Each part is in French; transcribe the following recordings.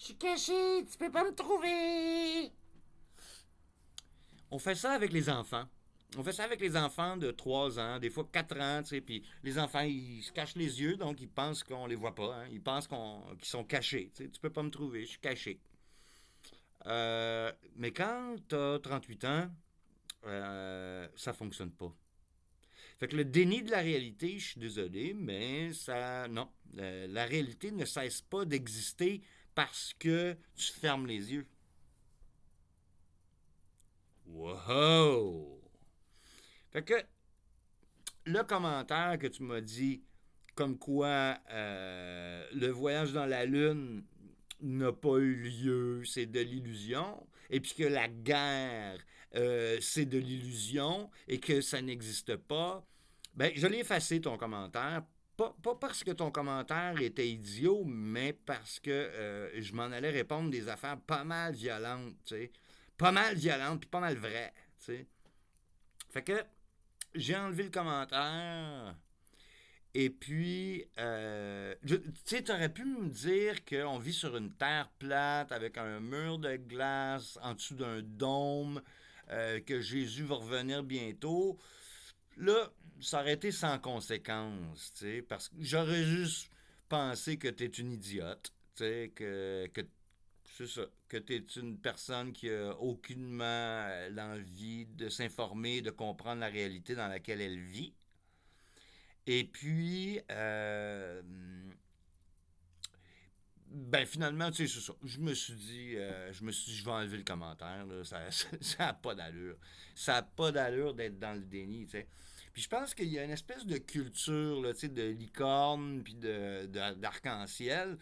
Je suis caché, tu peux pas me trouver. On fait ça avec les enfants. On fait ça avec les enfants de 3 ans, des fois 4 ans, tu sais, puis les enfants, ils se cachent les yeux, donc ils pensent qu'on les voit pas, hein. Ils pensent qu'ils sont cachés, tu sais, tu peux pas me trouver, je suis caché. Mais quand t'as 38 ans, ça fonctionne pas. Fait que le déni de la réalité, je suis désolé, mais ça, non, la réalité ne cesse pas d'exister parce que tu fermes les yeux. Wow! Fait que le commentaire que tu m'as dit, comme quoi le voyage dans la Lune n'a pas eu lieu, c'est de l'illusion, et puis que la guerre, c'est de l'illusion, et que ça n'existe pas, ben, je l'ai effacé ton commentaire. Pas parce que ton commentaire était idiot, mais parce que je m'en allais répondre des affaires pas mal violentes, tu sais. Pas mal violentes, puis pas mal vraies, tu sais. Fait que j'ai enlevé le commentaire. Et puis, tu sais, t'aurais pu me dire qu'on vit sur une terre plate avec un mur de glace en dessous d'un dôme, que Jésus va revenir bientôt. Là, ça aurait été sans conséquence, tu sais, parce que j'aurais juste pensé que t'es une idiote, tu sais, que c'est ça, que t'es une personne qui a aucunement l'envie de s'informer, de comprendre la réalité dans laquelle elle vit. Et puis, ben finalement, tu sais, c'est ça. Je me suis dit, je vais enlever le commentaire. Là. Ça n'a pas d'allure. Ça n'a pas d'allure d'être dans le déni, tu sais. Puis je pense qu'il y a une espèce de culture, là, tu sais, de licorne, puis d'arc-en-ciel.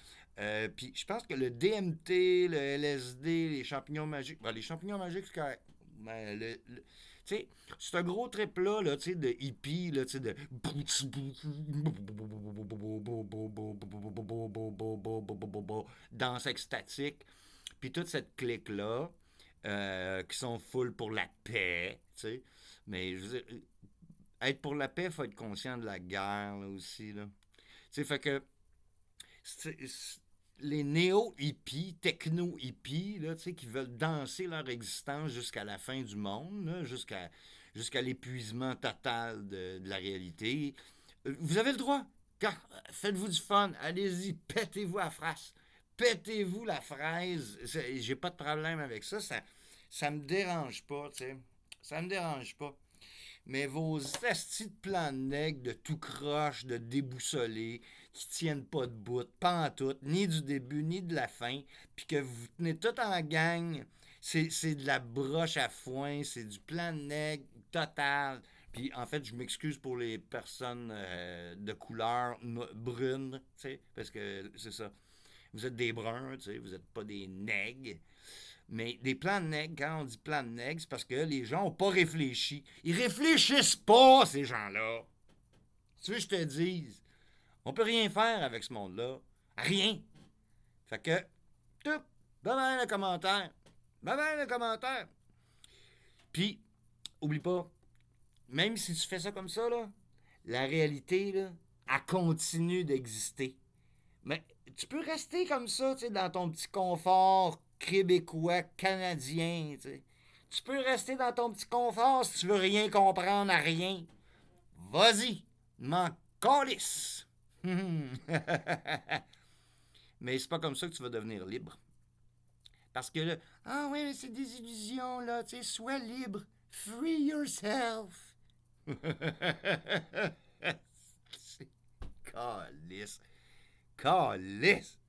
Puis je pense que le DMT, le LSD, les champignons magiques, ben, les champignons magiques, c'est correct. Mais tu sais, c'est un gros trip-là, là, tu sais, de hippie, là, tu sais, de... danse extatique. Puis toute cette clique-là, qui sont full pour la paix, tu sais. Mais, je veux dire, être pour la paix, il faut être conscient de la guerre, là, aussi, là. Tu sais, fait que... les néo-hippies, techno-hippies, là, qui veulent danser leur existence jusqu'à la fin du monde, là, jusqu'à l'épuisement total de la réalité. Vous avez le droit. Faites-vous du fun. Allez-y, pétez-vous la face. Pétez-vous la fraise. J'ai pas de problème avec ça. Ça me dérange pas, tu sais. Ça me dérange pas. Mais vos astis de plans de nègre, de tout croche, de déboussolés, qui tiennent pas de bout, pas en tout, ni du début, ni de la fin, puis que vous tenez tout en gang, c'est de la broche à foin, c'est du plan de nègre total. Puis en fait, je m'excuse pour les personnes de couleur brune, tu sais, parce que c'est ça. Vous êtes des bruns, tu sais, vous n'êtes pas des nègres. Mais des plans de nègres, quand on dit plan de nègres, c'est parce que les gens n'ont pas réfléchi. Ils réfléchissent pas, ces gens-là. Tu veux que je te dise? On peut rien faire avec ce monde-là. Rien. Fait que, tout, bye bye le commentaire. Bye bye le commentaire. Puis, oublie pas, même si tu fais ça comme ça, là, la réalité, là, elle continue d'exister. Mais tu peux rester comme ça, tu sais, dans ton petit confort québécois, canadien, tu sais. Tu peux rester dans ton petit confort si tu veux rien comprendre à rien. Vas-y, m'en calisse. Mais c'est pas comme ça que tu vas devenir libre. Parce que là, ah ouais, mais c'est des illusions, là, tu sais, sois libre. Free yourself. C'est calisse. Calisse.